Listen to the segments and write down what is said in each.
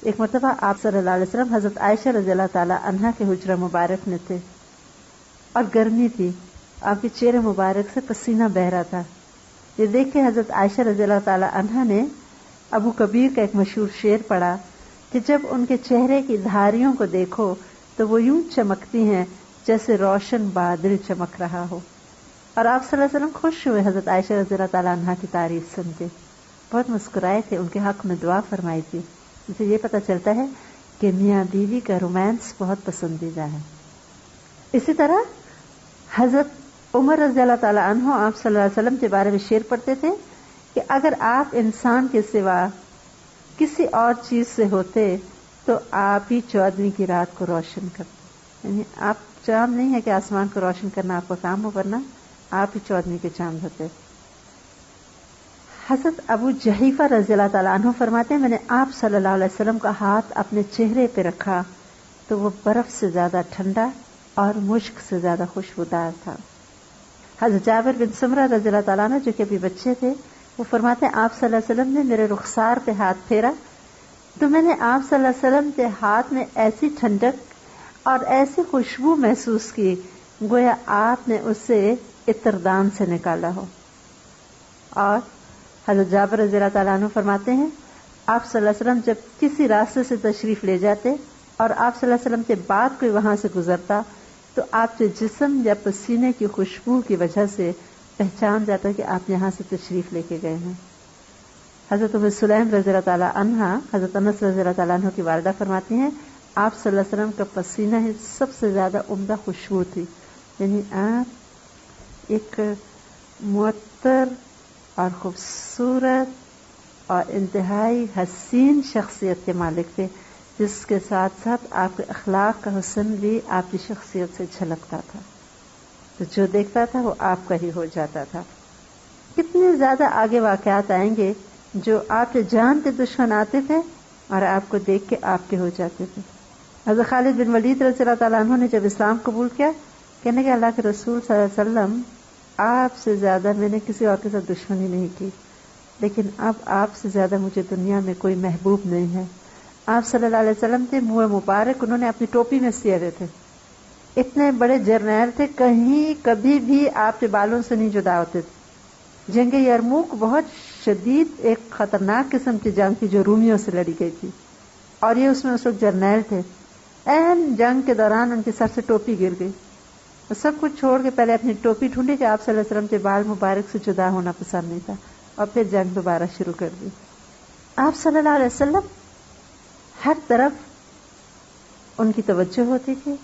ایک مرتبہ آپ صلی اللہ علیہ وسلم حضرت عائشہ رضی اللہ تعالی عنہا کے حجرہ مبارک میں تھے اور گرمی تھی، آپ کے چہرے مبارک سے پسینہ بہ رہا تھا۔ یہ دیکھ کے حضرت عائشہ رضی اللہ تعالی عنہا نے ابو کبیر کا ایک مشہور شعر پڑھا کہ جب ان کے چہرے کی دھاریوں کو دیکھو تو وہ یوں چمکتی ہیں جیسے روشن بادل چمک رہا ہو۔ اور آپ صلی اللہ علیہ وسلم خوش ہوئے حضرت عائشہ رضی اللہ تعالی عنہا کی تعریف سن کے، بہت مسکرائے تھے، ان کے حق میں دعا فرمائی تھی۔ اسے یہ پتہ چلتا ہے کہ میاں بیوی کا رومانس بہت پسندیدہ ہے۔ اسی طرح حضرت عمر رضی اللہ تعالی عنہ آپ صلی اللہ علیہ وسلم کے بارے میں شعر پڑھتے تھے کہ اگر آپ انسان کے سوا کسی اور چیز سے ہوتے تو آپ ہی 14ویں کی رات کو روشن کرتے، یعنی آپ چاند نہیں ہے کہ آسمان کو روشن کرنا آپ کا کام ہو، ورنہ آپ ہی 14ویں کے چاند ہوتے۔ حضرت ابو جحیفہ رضی اللہ تعالیٰ عنہ فرماتے ہیں میں نے آپ صلی اللہ علیہ وسلم کا ہاتھ اپنے چہرے پہ رکھا تو وہ برف سے زیادہ ٹھنڈا اور مشک سے زیادہ خوشبودار تھا۔ حضرت جابر بن سمرہ رضی اللہ تعالیٰ عنہ جو کہ ابھی بچے تھے، وہ فرماتے ہیں آپ صلی اللہ علیہ وسلم نے میرے رخسار پہ ہاتھ پھیرا تو میں نے آپ صلی اللہ علیہ وسلم کے ہاتھ میں ایسی ٹھنڈک اور ایسی خوشبو محسوس کی گویا آپ نے اسے عطردان سے نکالا ہو۔ اور حضرت جابر رضی اللہ تعالیٰ عنہ فرماتے ہیں آپ صلی اللہ علیہ وسلم جب کسی راستے سے تشریف لے جاتے اور آپ صلی اللہ علیہ وسلم کے بعد کوئی وہاں سے گزرتا تو آپ کے جسم یا پسینے کی خوشبو کی وجہ سے پہچان جاتا کہ آپ یہاں سے تشریف لے کے گئے ہیں۔ حضرت ام سلیم رضی اللہ تعالیٰ عنہا حضرت انس رضی اللہ تعالیٰ عنہ کی والدہ فرماتی ہیں آپ صلی اللہ علیہ وسلم کا پسینہ ہی سب سے زیادہ عمدہ خوشبو تھی، یعنی آپ ایک معطر اور خوبصورت اور انتہائی حسین شخصیت کے مالک تھے جس کے ساتھ ساتھ آپ کے اخلاق کا حسن بھی آپ کی شخصیت سے جھلکتا تھا، تو جو دیکھتا تھا وہ آپ کا ہی ہو جاتا تھا۔ کتنے زیادہ آگے واقعات آئیں گے جو آپ کے جان کے دشمن آتے تھے اور آپ کو دیکھ کے آپ کے ہو جاتے تھے۔ حضرت خالد بن ولید رضی اللہ تعالیٰ عنہ نے جب اسلام قبول کیا کہنے کہ اللہ کے رسول صلی اللہ علیہ وسلم آپ سے زیادہ میں نے کسی اور کے ساتھ دشمنی نہیں کی، لیکن اب آپ سے زیادہ مجھے دنیا میں کوئی محبوب نہیں ہے۔ آپ صلی اللہ علیہ وسلم تھے منہ مبارک انہوں نے اپنی ٹوپی میں سیے ہوئے تھے، اتنے بڑے جرنیل تھے کہیں کبھی بھی آپ کے بالوں سے نہیں جدا ہوتے تھے۔ جنگ یرموک بہت شدید ایک خطرناک قسم کی جنگ تھی جو رومیوں سے لڑی گئی تھی اور یہ اس میں اس وقت جرنیل تھے۔ اہم جنگ کے دوران ان کے سر سے ٹوپی گر گئی، سب کچھ چھوڑ کے پہلے اپنی ٹوپی ڈھونڈی کہ آپ صلی اللہ علیہ وسلم کے بال مبارک سے جدا ہونا پسند نہیں تھا، اور پھر جنگ دوبارہ شروع کر دی۔ آپ صلی اللہ علیہ وسلم ہر طرف ان کی توجہ ہوتی تھی،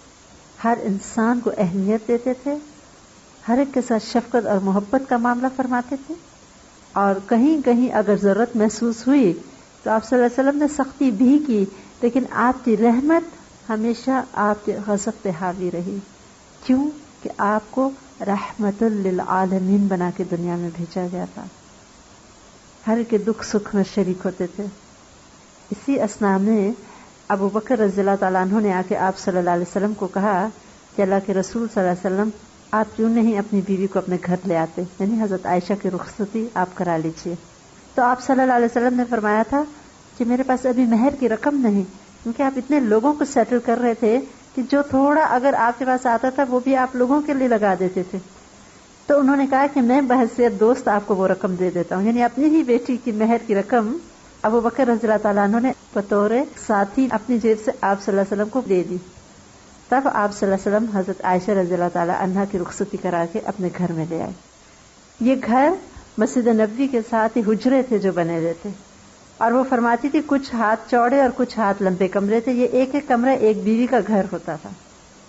ہر انسان کو اہمیت دیتے تھے، ہر ایک کے ساتھ شفقت اور محبت کا معاملہ فرماتے تھے، اور کہیں کہیں اگر ضرورت محسوس ہوئی تو آپ صلی اللہ علیہ وسلم نے سختی بھی کی، لیکن آپ کی رحمت ہمیشہ آپ کے غضب پہ حاوی رہی۔ کیوں کہ آپ کو رحمت للعالمین بنا کے دنیا میں بھیجا گیا تھا، ہر کے دکھ سکھ میں شریک ہوتے تھے۔ اسی اثناء میں ابو بکر رضی اللہ تعالیٰ عنہ نے آ کے آپ صلی اللہ علیہ وسلم کو کہا کہ اللہ کے رسول صلی اللہ علیہ وسلم آپ کیوں نہیں اپنی بیوی کو اپنے گھر لے آتے، یعنی حضرت عائشہ کی رخصتی آپ کرا لیجیے۔ تو آپ صلی اللہ علیہ وسلم نے فرمایا تھا کہ میرے پاس ابھی مہر کی رقم نہیں، کیونکہ آپ اتنے لوگوں کو سیٹل کر رہے تھے کہ جو تھوڑا اگر آپ کے پاس آتا تھا وہ بھی آپ لوگوں کے لیے لگا دیتے تھے۔ تو انہوں نے کہا کہ میں بحیثیت دوست آپ کو وہ رقم دے دیتا ہوں، یعنی اپنی ہی بیٹی کی مہر کی رقم ابو بکر رضی اللہ تعالیٰ عنہ نے بطور ساتھی اپنی جیب سے آپ صلی اللہ علیہ وسلم کو دے دی۔ تب آپ صلی اللہ علیہ وسلم حضرت عائشہ رضی اللہ تعالیٰ عنہا کی رخصتی کرا کے اپنے گھر میں لے آئے۔ یہ گھر مسجد نبوی کے ساتھ ہی حجرے تھے جو بنے ہوئے تھے، اور وہ فرماتی تھی کچھ ہاتھ چوڑے اور کچھ ہاتھ لمبے کمرے تھے، یہ ایک ایک کمرہ ایک بیوی کا گھر ہوتا تھا۔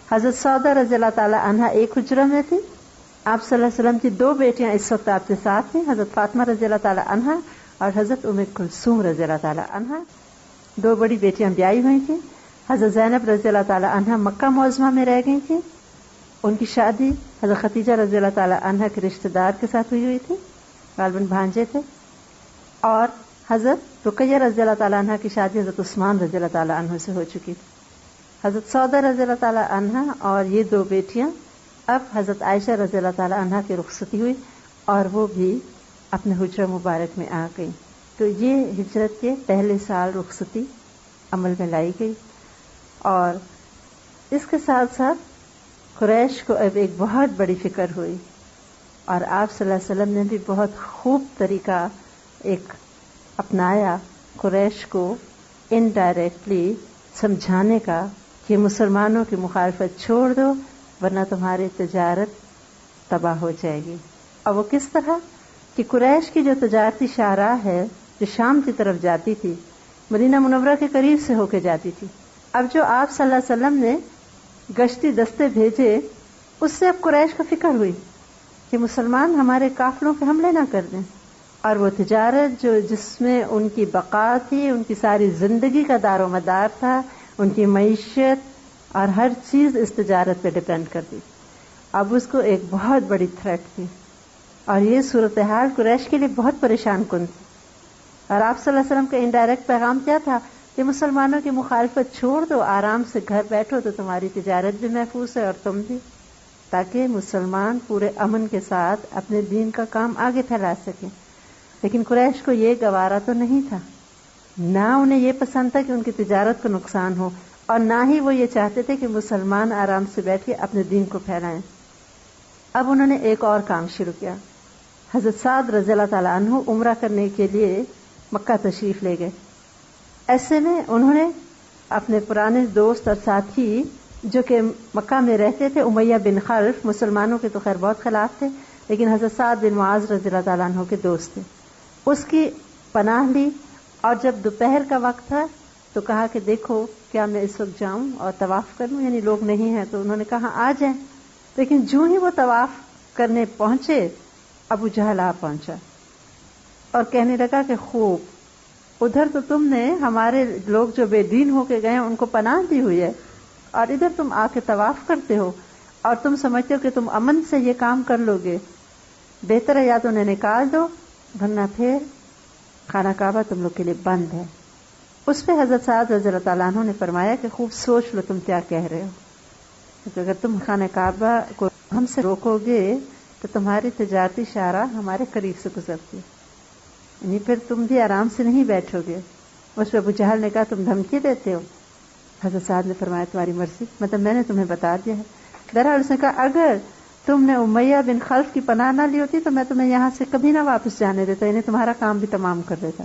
حضرت سودا رضی اللہ تعالیٰ عنہا ایک حجرہ میں تھی، آپ صلی اللہ علیہ وسلم کی دو بیٹیاں اس وقت آپ کے ساتھ ہیں، حضرت فاطمہ رضی اللہ تعالیٰ عنہا اور حضرت ام کلثوم رضی اللہ تعالیٰ عنہا۔ دو بڑی بیٹیاں بیاہی ہوئی تھیں، حضرت زینب رضی اللہ تعالیٰ عنہا مکہ معظمہ میں رہ گئی تھیں، ان کی شادی حضرت خدیجہ رضی اللہ تعالیٰ عنہا کے رشتہ دار کے ساتھ ہوئی تھی، غالباً بھانجے تھے، اور حضرت رقیہ رضی اللہ تعالیٰ عنہا کی شادی حضرت عثمان رضی اللہ تعالیٰ عنہ سے ہو چکی تھی۔ حضرت سودا رضی اللہ تعالیٰ عنہا اور یہ دو بیٹیاں اب حضرت عائشہ رضی اللہ تعالیٰ عنہا کی رخصتی ہوئی اور وہ بھی اپنے حجرہ مبارک میں آ گئی۔ تو یہ ہجرت کے پہلے سال رخصتی عمل میں لائی گئی. اور اس کے ساتھ ساتھ قریش کو اب ایک بہت بڑی فکر ہوئی، اور آپ صلی اللہ علیہ وسلم نے بھی بہت خوب طریقہ ایک اپنایا قریش کو انڈائریکٹلی سمجھانے کا کہ مسلمانوں کی مخالفت چھوڑ دو ورنہ تمہاری تجارت تباہ ہو جائے گی. اور وہ کس طرح کہ قریش کی جو تجارتی شاہراہ ہے جو شام کی طرف جاتی تھی، مدینہ منورہ کے قریب سے ہو کے جاتی تھی، اب جو آپ صلی اللہ علیہ وسلم نے گشتی دستے بھیجے اس سے اب قریش کو فکر ہوئی کہ مسلمان ہمارے قافلوں پہ حملے نہ کر دیں، اور وہ تجارت جو جس میں ان کی بقا تھی، ان کی ساری زندگی کا دار و مدار تھا، ان کی معیشت اور ہر چیز اس تجارت پہ ڈپینڈ کرتی، اب اس کو ایک بہت بڑی تھریٹ تھی. اور یہ صورتحال قریش کے لیے بہت پریشان کن تھی. اور آپ صلی اللہ علیہ وسلم کا انڈائریکٹ پیغام کیا تھا کہ مسلمانوں کی مخالفت چھوڑ دو، آرام سے گھر بیٹھو تو تمہاری تجارت بھی محفوظ ہے اور تم بھی، تاکہ مسلمان پورے امن کے ساتھ اپنے دین کا کام آگے پھیلا سکیں. لیکن قریش کو یہ گوارا تو نہیں تھا، نہ انہیں یہ پسند تھا کہ ان کی تجارت کو نقصان ہو، اور نہ ہی وہ یہ چاہتے تھے کہ مسلمان آرام سے بیٹھ کے اپنے دین کو پھیلائیں. اب انہوں نے ایک اور کام شروع کیا. حضرت سعد رضی اللہ تعالیٰ عنہ عمرہ کرنے کے لیے مکہ تشریف لے گئے. ایسے میں انہوں نے اپنے پرانے دوست اور ساتھی جو کہ مکہ میں رہتے تھے، امیہ بن خلف، مسلمانوں کے تو خیر بہت خلاف تھے لیکن حضرت سعد بن معاذ رضی اللہ تعالیٰ عنہ کے دوست تھے، اس کی پناہ لی. اور جب دوپہر کا وقت تھا تو کہا کہ دیکھو کیا میں اس وقت جاؤں اور طواف کر لوں، یعنی لوگ نہیں ہیں. تو انہوں نے کہا آ جائیں. لیکن جو ہی وہ طواف کرنے پہنچے ابو جہل آ پہنچا اور کہنے لگا کہ خوب، ادھر تو تم نے ہمارے لوگ جو بے دین ہو کے گئے ہیں ان کو پناہ دی ہوئی ہے، اور ادھر تم آ کے طواف کرتے ہو اور تم سمجھتے ہو کہ تم امن سے یہ کام کر لو گے. بہتر ہے یا تو انہیں نکال دو ورنہ پھر خانہ کعبہ تم لوگ کے لیے بند ہے. اس پہ حضرت سعد رضی اللہ تعالیٰ عنہ نے فرمایا کہ خوب سوچ لو تم کیا کہہ رہے ہو، کہ اگر تم خانہ کعبہ کو ہم سے روکو گے تو تمہاری تجارتی شاہراہ ہمارے قریب سے گزرتی ہے، یعنی پھر تم بھی آرام سے نہیں بیٹھو گے. اس پہ ابو جہل نے کہا تم دھمکی دیتے ہو. حضرت سعد نے فرمایا تمہاری مرضی، مطلب میں نے تمہیں بتا دیا ہے. بہرحال اس نے کہا اگر تم نے امیہ بن خلف کی پناہ نہ لی ہوتی تو میں تمہیں یہاں سے کبھی نہ واپس جانے دیتا، یعنی تمہارا کام بھی تمام کر دیتا.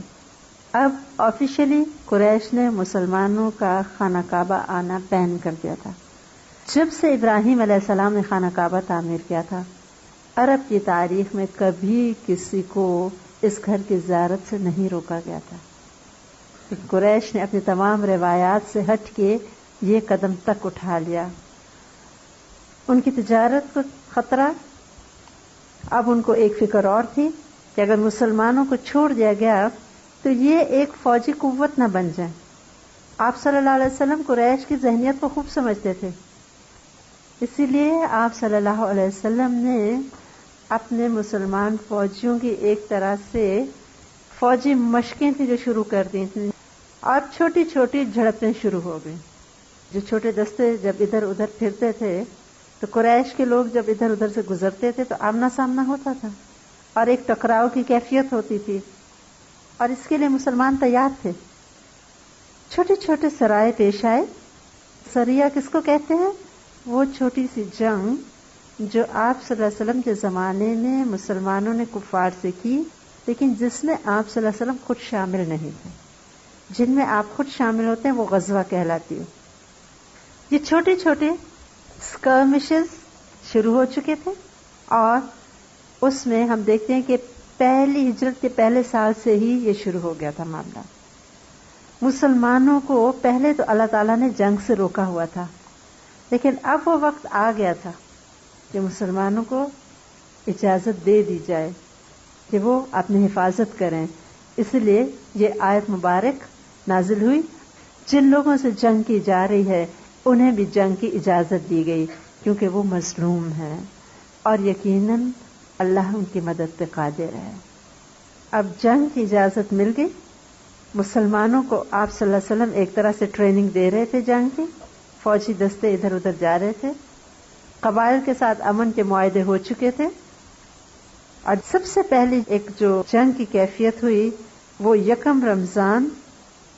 اب آفیشیلی قریش نے مسلمانوں کا خانہ کعبہ آنا بین کر دیا تھا. جب سے ابراہیم علیہ السلام نے خانہ کعبہ تعمیر کیا تھا، عرب کی تاریخ میں کبھی کسی کو اس گھر کی زیارت سے نہیں روکا گیا تھا. قریش نے اپنی تمام روایات سے ہٹ کے یہ قدم تک اٹھا لیا. ان کی تجارت کو خطرہ. اب ان کو ایک فکر اور تھی کہ اگر مسلمانوں کو چھوڑ دیا گیا تو یہ ایک فوجی قوت نہ بن جائے. آپ صلی اللہ علیہ وسلم قریش کی ذہنیت کو خوب سمجھتے تھے، اسی لیے آپ صلی اللہ علیہ وسلم نے اپنے مسلمان فوجیوں کی ایک طرح سے فوجی مشقیں تھیں جو شروع کر دی تھیں، اور چھوٹی چھوٹی جھڑپیں شروع ہو گئیں. جو چھوٹے دستے جب ادھر ادھر پھرتے تھے تو قریش کے لوگ جب ادھر ادھر سے گزرتے تھے تو آمنا سامنا ہوتا تھا اور ایک ٹکراؤ کی کیفیت ہوتی تھی، اور اس کے لیے مسلمان تیار تھے. چھوٹے چھوٹے سرائے پیش آئے. سریہ کس کو کہتے ہیں؟ وہ چھوٹی سی جنگ جو آپ صلی اللہ علیہ وسلم کے زمانے میں مسلمانوں نے کفار سے کی، لیکن جس میں آپ صلی اللہ علیہ وسلم خود شامل نہیں تھے. جن میں آپ خود شامل ہوتے ہیں وہ غزوہ کہلاتی ہے. یہ چھوٹے چھوٹے اسکرمشز شروع ہو چکے تھے، اور اس میں ہم دیکھتے ہیں کہ پہلی ہجرت کے پہلے سال سے ہی یہ شروع ہو گیا تھا معاملہ. مسلمانوں کو پہلے تو اللہ تعالیٰ نے جنگ سے روکا ہوا تھا، لیکن اب وہ وقت آ گیا تھا کہ مسلمانوں کو اجازت دے دی جائے کہ وہ اپنی حفاظت کریں. اس لیے یہ آیت مبارک نازل ہوئی. جن لوگوں سے جنگ کی جا رہی ہے انہیں بھی جنگ کی اجازت دی گئی کیونکہ وہ مظلوم ہیں، اور یقیناً اللہ ان کی مدد پہ قادر ہے. اب جنگ کی اجازت مل گئی. مسلمانوں کو آپ صلی اللہ علیہ وسلم ایک طرح سے ٹریننگ دے رہے تھے جنگ کی. فوجی دستے ادھر ادھر جا رہے تھے، قبائل کے ساتھ امن کے معاہدے ہو چکے تھے. اور سب سے پہلی ایک جو جنگ کی کیفیت ہوئی وہ 1 رمضان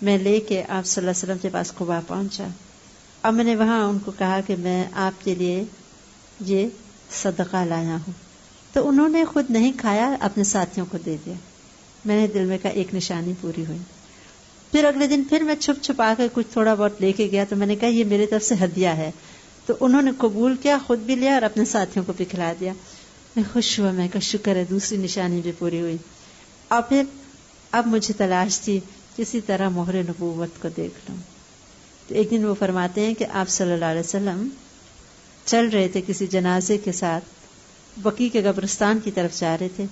میں لے کے آپ صلی اللہ علیہ وسلم کے پاس قباء پہنچا. اب میں نے وہاں ان کو کہا کہ میں آپ کے لیے یہ صدقہ لایا ہوں. تو انہوں نے خود نہیں کھایا، اپنے ساتھیوں کو دے دیا. میں نے دل میں کہا ایک نشانی پوری ہوئی. پھر اگلے دن پھر میں چھپ چھپا کے کچھ تھوڑا بہت لے کے گیا، تو میں نے کہا یہ میری طرف سے ہدیہ ہے. تو انہوں نے قبول کیا، خود بھی لیا اور اپنے ساتھیوں کو بھی کھلا دیا. میں خوش ہوا، میں کہا شکر ہے دوسری نشانی بھی پوری ہوئی. اور پھر اب مجھے تلاش تھی کسی طرح مہر نبوت کو دیکھ لوں. تو ایک دن وہ فرماتے ہیں کہ آپ صلی اللہ علیہ وسلم چل رہے تھے کسی جنازے کے ساتھ، بقیع کے قبرستان کی طرف جا رہے تھے.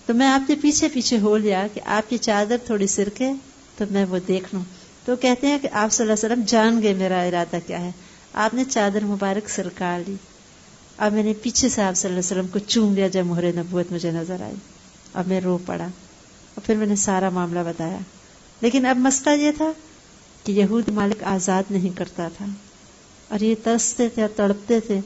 تو میں آپ کے پیچھے پیچھے ہو لیا کہ آپ کی چادر تھوڑی سرکے تو میں وہ دیکھ لوں. تو کہتے ہیں کہ آپ صلی اللہ علیہ وسلم جان گئے میرا ارادہ کیا ہے. آپ نے چادر مبارک سرکا لی. اب میں نے پیچھے سے آپ صلی اللہ علیہ وسلم کو چوم لیا جب مہر نبوت مجھے نظر آئی. اب میں رو پڑا اور پھر میں نے سارا معاملہ بتایا. لیکن اب مسئلہ یہ تھا کہ یہود مالک آزاد نہیں کرتا تھا، اور یہ ترستے تھے اور تڑپتے تھے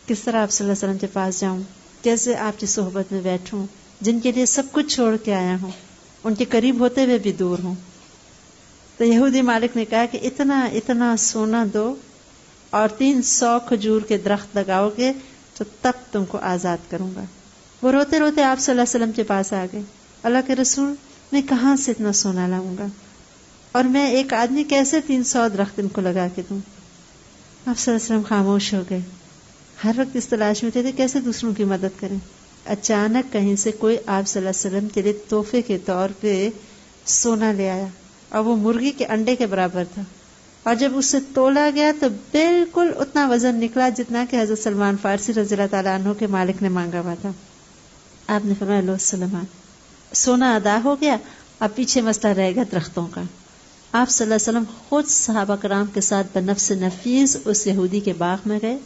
کس طرح آپ صلی اللہ علیہ وسلم کے پاس جاؤں، کیسے آپ کی صحبت میں بیٹھوں، جن کے لیے سب کچھ چھوڑ کے آیا ہوں، ان کے قریب ہوتے ہوئے بھی دور ہوں. تو یہودی مالک نے کہا کہ اتنا اتنا سونا دو اور 300 کھجور کے درخت لگاؤ گے تو تب تم کو آزاد کروں گا. وہ روتے روتے آپ صلی اللہ علیہ وسلم کے پاس آ گئے. اللہ کے رسول، میں کہاں سے اتنا سونا لاؤں گا، اور میں ایک آدمی کیسے 300 درخت ان کو لگا کے دوں. آپ صلی اللہ علیہ وسلم خاموش ہو گئے. ہر وقت اس تلاش میں تھے کیسے دوسروں کی مدد کریں. اچانک کہیں سے کوئی آپ صلی اللہ علیہ وسلم کے لیے تحفے کے طور پہ سونا لے آیا، اور وہ مرغی کے انڈے کے برابر تھا. اور جب اسے تولا گیا تو بالکل اتنا وزن نکلا جتنا کہ حضرت سلمان فارسی رضی اللہ تعالیٰ عنہ کے مالک نے مانگا ہوا تھا. آپ نے فرمایا لو سلمان، سونا ادا ہو گیا، اب پیچھے مسئلہ رہے گا درختوں کا. آپ صلی اللہ علیہ وسلم خود صحابہ کرام کے ساتھ بنفس نفیس اس یہودی کے باغ میں گئے،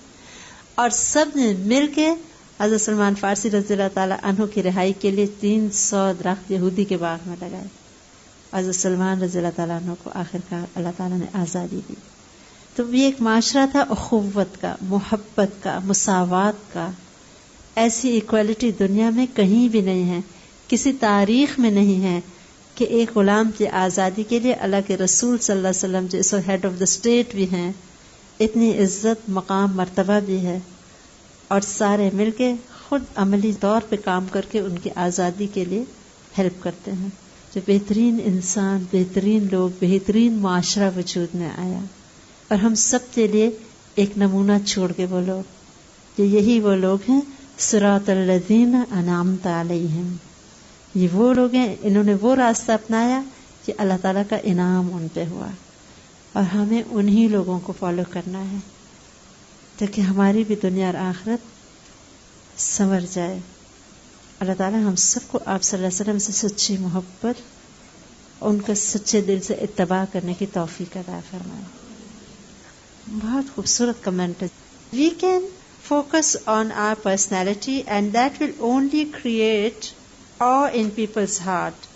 اور سب نے مل کے حضرت سلمان فارسی رضی اللہ تعالیٰ عنہ کی رہائی کے لیے 300 درخت یہودی کے باغ میں لگائے. حضرت سلمان رضی اللہ تعالیٰ عنہ کو آخرکار اللہ تعالیٰ نے آزادی دی. تو یہ ایک معاشرہ تھا اخوت کا، محبت کا، مساوات کا. ایسی ایکوالٹی دنیا میں کہیں بھی نہیں ہے، کسی تاریخ میں نہیں ہے کہ ایک غلام کی آزادی کے لیے اللہ کے رسول صلی اللہ علیہ وسلم جو اس وقت ہیڈ آف دا اسٹیٹ بھی ہیں، اتنی عزت مقام مرتبہ بھی ہے، اور سارے مل کے خود عملی طور پہ کام کر کے ان کی آزادی کے لیے ہیلپ کرتے ہیں. جو بہترین انسان، بہترین لوگ، بہترین معاشرہ وجود میں آیا، اور ہم سب کے لیے ایک نمونہ چھوڑ کے وہ لوگ، کہ یہی وہ لوگ ہیں صراط الذین انعمت علیہم. یہ وہ لوگ ہیں، انہوں نے وہ راستہ اپنایا کہ اللہ تعالیٰ کا انعام ان پہ ہوا، اور ہمیں انہی لوگوں کو فالو کرنا ہے تاکہ ہماری بھی دنیا اور آخرت سنور جائے. اللہ تعالیٰ ہم سب کو آپ صلی اللہ علیہ وسلم سے سچی محبت، ان کا سچے دل سے اتباع کرنے کی توفیق عطا فرمائے. بہت خوبصورت کمنٹ ہے. We can focus on our personality and that will only create awe in people's heart.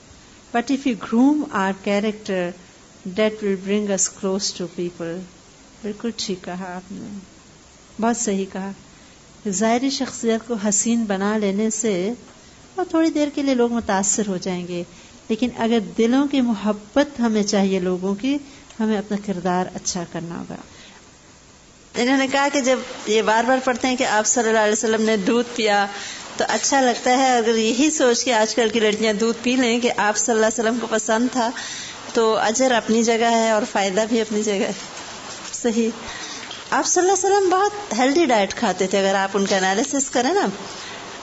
But if we groom our character, that will bring us close to people. بالکل ٹھیک کہا آپ نے، بہت صحیح کہا. ظاہری شخصیت کو حسین بنا لینے سے اور تھوڑی دیر کے لیے لوگ متاثر ہو جائیں گے، لیکن اگر دلوں کی محبت ہمیں چاہیے لوگوں کی، ہمیں اپنا کردار اچھا کرنا ہوگا. انہوں نے کہا کہ جب یہ بار بار پڑھتے ہیں کہ آپ صلی اللہ علیہ وسلم نے دودھ پیا تو اچھا لگتا ہے. اگر یہی سوچ کے آج کل کی لڑکیاں دودھ پی لیں کہ آپ صلی اللہ علیہ وسلم کو پسند تھا، تو اجر اپنی جگہ ہے اور فائدہ بھی اپنی جگہ ہے. صحیح. آپ صلی اللہ علیہ وسلم بہت ہیلدی ڈائٹ کھاتے تھے اگر آپ ان کا انالیسس کریں نا،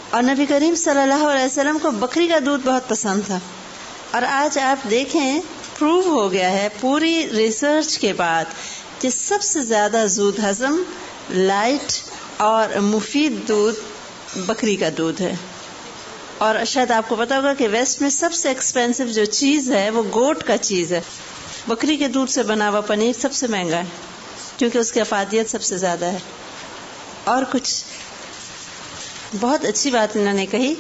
اور نبی کریم صلی اللہ علیہ وسلم کو بکری کا دودھ بہت پسند تھا. اور آج آپ دیکھیں پروو ہو گیا ہے پوری ریسرچ کے بعد کہ سب سے زیادہ زود ہضم، لائٹ اور مفید دودھ بکری کا دودھ ہے. اور شاید آپ کو پتا ہوگا کہ ویسٹ میں سب سے ایکسپینسو جو چیز ہے وہ گوٹ کا چیز ہے. بکری کے دودھ سے بنا ہوا پنیر سب سے مہنگا ہے کیونکہ اس کی افادیت سب سے زیادہ ہے. اور کچھ بہت اچھی بات انہوں نے کہی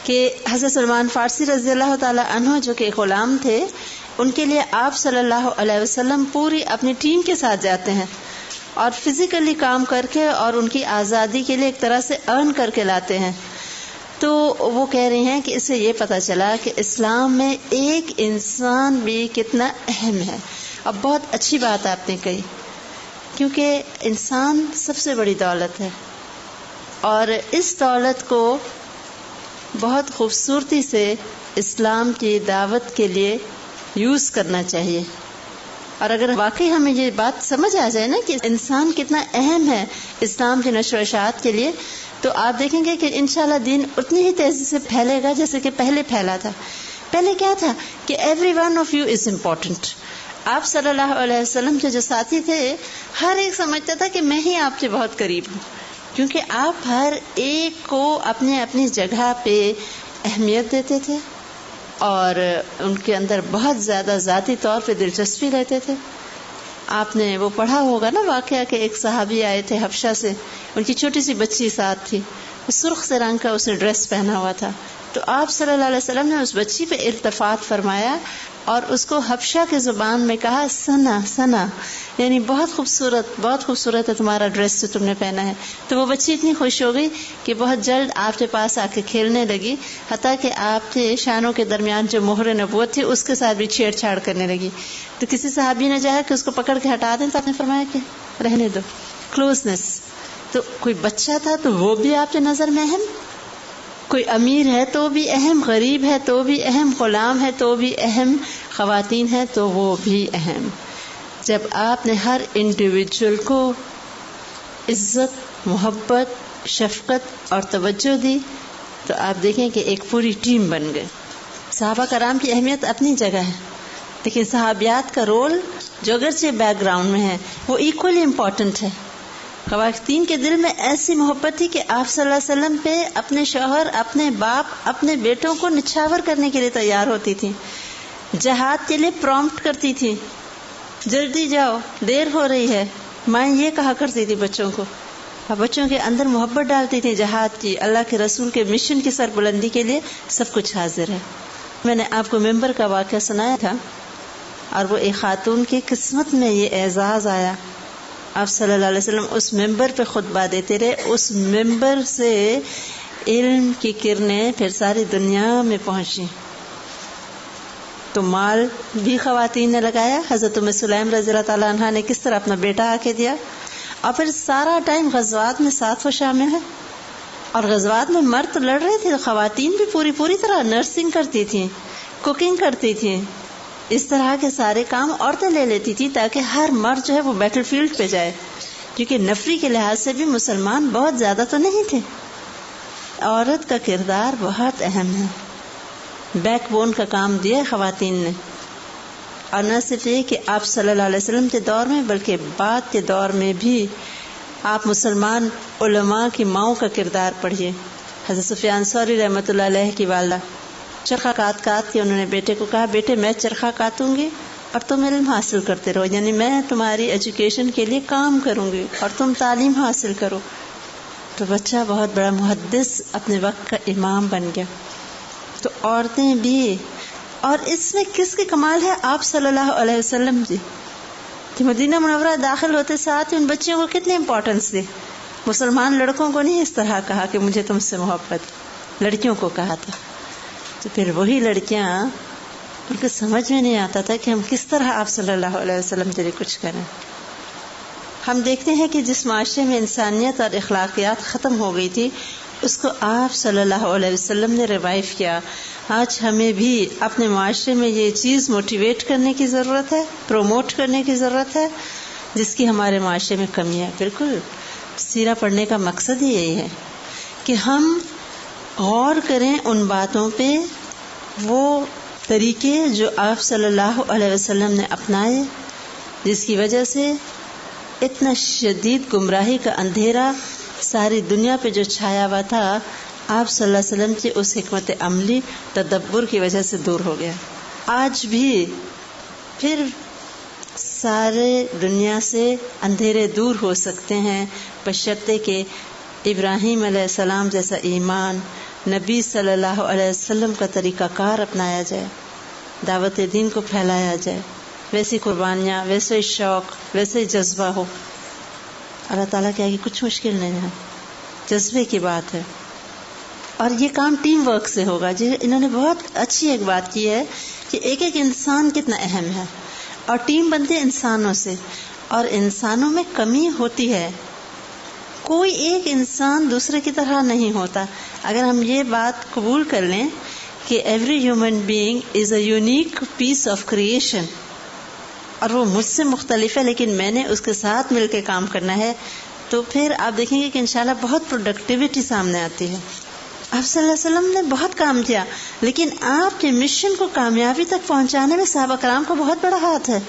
کہ حضرت سلمان فارسی رضی اللہ تعالی عنہ جو کہ ایک غلام تھے، ان کے لیے آپ صلی اللہ علیہ وسلم پوری اپنی ٹیم کے ساتھ جاتے ہیں اور فزیکلی کام کر کے اور ان کی آزادی کے لیے ایک طرح سے ارن کر کے لاتے ہیں. تو وہ کہہ رہی ہیں کہ اس سے یہ پتہ چلا کہ اسلام میں ایک انسان بھی کتنا اہم ہے. اب بہت اچھی بات آپ نے کہی، کیونکہ انسان سب سے بڑی دولت ہے، اور اس دولت کو بہت خوبصورتی سے اسلام کی دعوت کے لیے یوز کرنا چاہیے. اور اگر واقعی ہمیں یہ بات سمجھ آ جائے نا کہ انسان کتنا اہم ہے اسلام کی نشر و اشاعت کے لیے، تو آپ دیکھیں گے کہ انشاءاللہ دین اتنی ہی تیزی سے پھیلے گا جیسے کہ پہلے پھیلا تھا. پہلے کیا تھا کہ every one of you is important. آپ صلی اللہ علیہ وسلم کے جو ساتھی تھے، ہر ایک سمجھتا تھا کہ میں ہی آپ کے بہت قریب ہوں، کیونکہ آپ ہر ایک کو اپنے اپنی جگہ پہ اہمیت دیتے تھے اور ان کے اندر بہت زیادہ ذاتی طور پہ دلچسپی لیتے تھے. آپ نے وہ پڑھا ہوگا نا واقعہ کہ ایک صحابی آئے تھے حبشہ سے، ان کی چھوٹی سی بچی ساتھ تھی، سرخ سے رنگ کا اس نے ڈریس پہنا ہوا تھا. تو آپ صلی اللہ علیہ وسلم نے اس بچی پہ التفات فرمایا اور اس کو حبشہ کی زبان میں کہا سنا سنا، یعنی بہت خوبصورت ہے تمہارا ڈریس جو تم نے پہنا ہے. تو وہ بچی اتنی خوش ہو گئی کہ بہت جلد آپ کے پاس آ کے کھیلنے لگی، حتیٰ کہ آپ کے شانوں کے درمیان جو مہر نبوت تھی اس کے ساتھ بھی چھیڑ چھاڑ کرنے لگی. تو کسی صحابی نے چاہا کہ اس کو پکڑ کے ہٹا دیں، تو آپ نے فرمایا کہ رہنے دو. کلوزنس. تو کوئی بچہ تھا تو وہ بھی آپ کے نظر میں اہم، کوئی امیر ہے تو بھی اہم، غریب ہے تو بھی اہم، غلام ہے تو بھی اہم، خواتین ہے تو وہ بھی اہم. جب آپ نے ہر انڈیویجول کو عزت، محبت، شفقت اور توجہ دی تو آپ دیکھیں کہ ایک پوری ٹیم بن گئے. صحابہ کرام کی اہمیت اپنی جگہ ہے، لیکن صحابیات کا رول جو اگرچہ بیک گراؤنڈ میں ہے وہ ایکولی امپورٹنٹ ہے. خواتین کے دل میں ایسی محبت تھی کہ آپ صلی اللہ علیہ وسلم پہ اپنے شوہر، اپنے باپ، اپنے بیٹوں کو نچھاور کرنے کے لیے تیار ہوتی تھی، جہاد کے لیے پرومپٹ کرتی تھی، جلدی جاؤ دیر ہو رہی ہے. ماں یہ کہا کرتی تھی بچوں کو، اور بچوں کے اندر محبت ڈالتی تھی جہاد کی، اللہ کے رسول کے مشن کی سربلندی کے لیے سب کچھ حاضر ہے. میں نے آپ کو ممبر کا واقعہ سنایا تھا، اور وہ ایک خاتون کی قسمت میں یہ اعزاز آیا. آپ صلی اللہ علیہ وسلم اس ممبر پہ خطبہ دیتے رہے، اس ممبر سے علم کی کرنیں پھر ساری دنیا میں پہنچی. تو مال بھی خواتین نے لگایا. حضرت ام سلیم رضی اللہ تعالیٰ عنہ نے کس طرح اپنا بیٹا آ کے دیا، اور پھر سارا ٹائم غزوات میں ساتھ وہ شامل ہے. اور غزوات میں مرد تو لڑ رہے تھے، خواتین بھی پوری طرح نرسنگ کرتی تھیں، کوکنگ کرتی تھیں. اس طرح کے سارے کام عورتیں لے لیتی تھی تاکہ ہر مرد جو ہے وہ بیٹل فیلڈ پہ جائے، کیونکہ نفری کے لحاظ سے بھی مسلمان بہت زیادہ تو نہیں تھے. عورت کا کردار بہت اہم ہے، بیک بون کا کام دیا خواتین نے. اور نہ صرف یہ کہ آپ صلی اللہ علیہ وسلم کے دور میں بلکہ بعد کے دور میں بھی آپ مسلمان علماء کی ماؤں کا کردار پڑھیے. حضرت سفیان ثوری رحمۃ اللہ علیہ کی والدہ چرخہ کاٹ کے انہوں نے بیٹے کو کہا، بیٹے میں چرخہ کاٹوں گی اور تم علم حاصل کرتے رہو، یعنی میں تمہاری ایجوکیشن کے لیے کام کروں گی اور تم تعلیم حاصل کرو. تو بچہ بہت بڑا محدث، اپنے وقت کا امام بن گیا. تو عورتیں بھی، اور اس میں کس کے کمال ہے؟ آپ صلی اللہ علیہ وسلم جی کہ مدینہ منورہ داخل ہوتے ساتھ ان بچیوں کو کتنی امپورٹنس دی. مسلمان لڑکوں کو نہیں اس طرح کہا کہ مجھے تم سے محبت، لڑکیوں کو کہا تھا. تو پھر وہی لڑکیاں، ان کو سمجھ میں نہیں آتا تھا کہ ہم کس طرح آپ صلی اللہ علیہ وسلم کے لیے کچھ کریں. ہم دیکھتے ہیں کہ جس معاشرے میں انسانیت اور اخلاقیات ختم ہو گئی تھی اس کو آپ صلی اللہ علیہ وسلم نے ریوائیو کیا. آج ہمیں بھی اپنے معاشرے میں یہ چیز موٹیویٹ کرنے کی ضرورت ہے، پروموٹ کرنے کی ضرورت ہے، جس کی ہمارے معاشرے میں کمی ہے. بالکل سیرہ پڑھنے کا مقصد ہی یہی ہے کہ ہم غور کریں ان باتوں پہ، وہ طریقے جو آپ صلی اللہ علیہ وسلم نے اپنائے، جس کی وجہ سے اتنا شدید گمراہی کا اندھیرا ساری دنیا پہ جو چھایا ہوا تھا، آپ صلی اللہ علیہ وسلم کی اس حکمت عملی تدبر کی وجہ سے دور ہو گیا. آج بھی پھر سارے دنیا سے اندھیرے دور ہو سکتے ہیں بشرطے کہ ابراہیم علیہ السلام جیسا ایمان، نبی صلی اللہ علیہ وسلم کا طریقہ کار اپنایا جائے، دعوت دین کو پھیلایا جائے، ویسی قربانیاں، ویسے شوق، ویسے جذبہ ہو. اللہ تعالیٰ کے آگے کچھ مشکل نہیں ہے، جذبے کی بات ہے. اور یہ کام ٹیم ورک سے ہوگا. انہوں نے بہت اچھی ایک بات کی ہے کہ ایک ایک انسان کتنا اہم ہے، اور ٹیم بنتی ہے انسانوں سے، اور انسانوں میں کمی ہوتی ہے. کوئی ایک انسان دوسرے کی طرح نہیں ہوتا. اگر ہم یہ بات قبول کر لیں کہ every human being is a unique piece of creation, اور وہ مجھ سے مختلف ہے لیکن میں نے اس کے ساتھ مل کے کام کرنا ہے، تو پھر آپ دیکھیں گے کہ انشاءاللہ بہت پروڈکٹیوٹی سامنے آتی ہے. آپ صلی اللہ علیہ وسلم نے بہت کام کیا، لیکن آپ کے مشن کو کامیابی تک پہنچانے میں صحابہ کرام کا بہت بڑا ہاتھ ہے.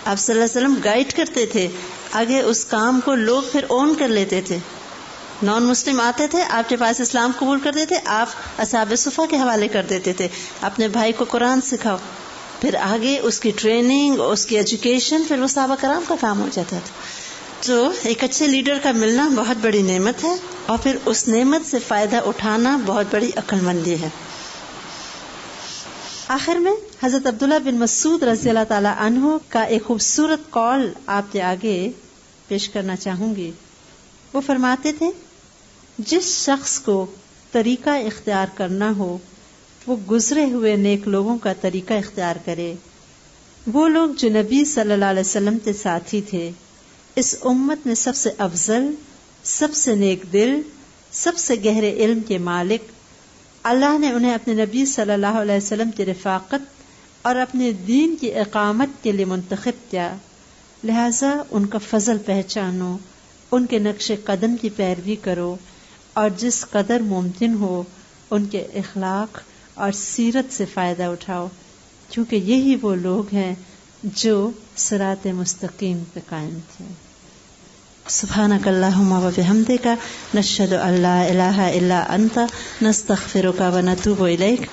آپ صلی اللہ علیہ وسلم گائیڈ کرتے تھے، آگے اس کام کو لوگ پھر اون کر لیتے تھے. نان مسلم آتے تھے آپ کے پاس، اسلام قبول کرتے تھے، آپ اصحاب صفا کے حوالے کر دیتے تھے، اپنے بھائی کو قرآن سکھاؤ، پھر آگے اس کی ٹریننگ، اس کی ایجوکیشن، پھر وہ صحابہ کرام کا کام ہو جاتا تھا. تو ایک اچھے لیڈر کا ملنا بہت بڑی نعمت ہے، اور پھر اس نعمت سے فائدہ اٹھانا بہت بڑی عقل مندی ہے. آخر میں حضرت عبداللہ بن مسعود رضی اللہ تعالی عنہ کا ایک خوبصورت قول آپ کے آگے پیش کرنا چاہوں گی. وہ فرماتے تھے، جس شخص کو طریقہ اختیار کرنا ہو وہ گزرے ہوئے نیک لوگوں کا طریقہ اختیار کرے. وہ لوگ جو نبی صلی اللہ علیہ وسلم کے ساتھی تھے، اس امت میں سب سے افضل، سب سے نیک دل، سب سے گہرے علم کے مالک، اللہ نے انہیں اپنے نبی صلی اللہ علیہ وسلم کی رفاقت اور اپنے دین کی اقامت کے لیے منتخب کیا. لہذا ان کا فضل پہچانو، ان کے نقش قدم کی پیروی کرو، اور جس قدر ممکن ہو ان کے اخلاق اور سیرت سے فائدہ اٹھاؤ، کیونکہ یہی وہ لوگ ہیں جو صراط مستقیم پہ قائم تھے. سبحانک اللہم و بحمدک، نشہد ان لا الہ الا انت، نستغفرک و نتوب الیک.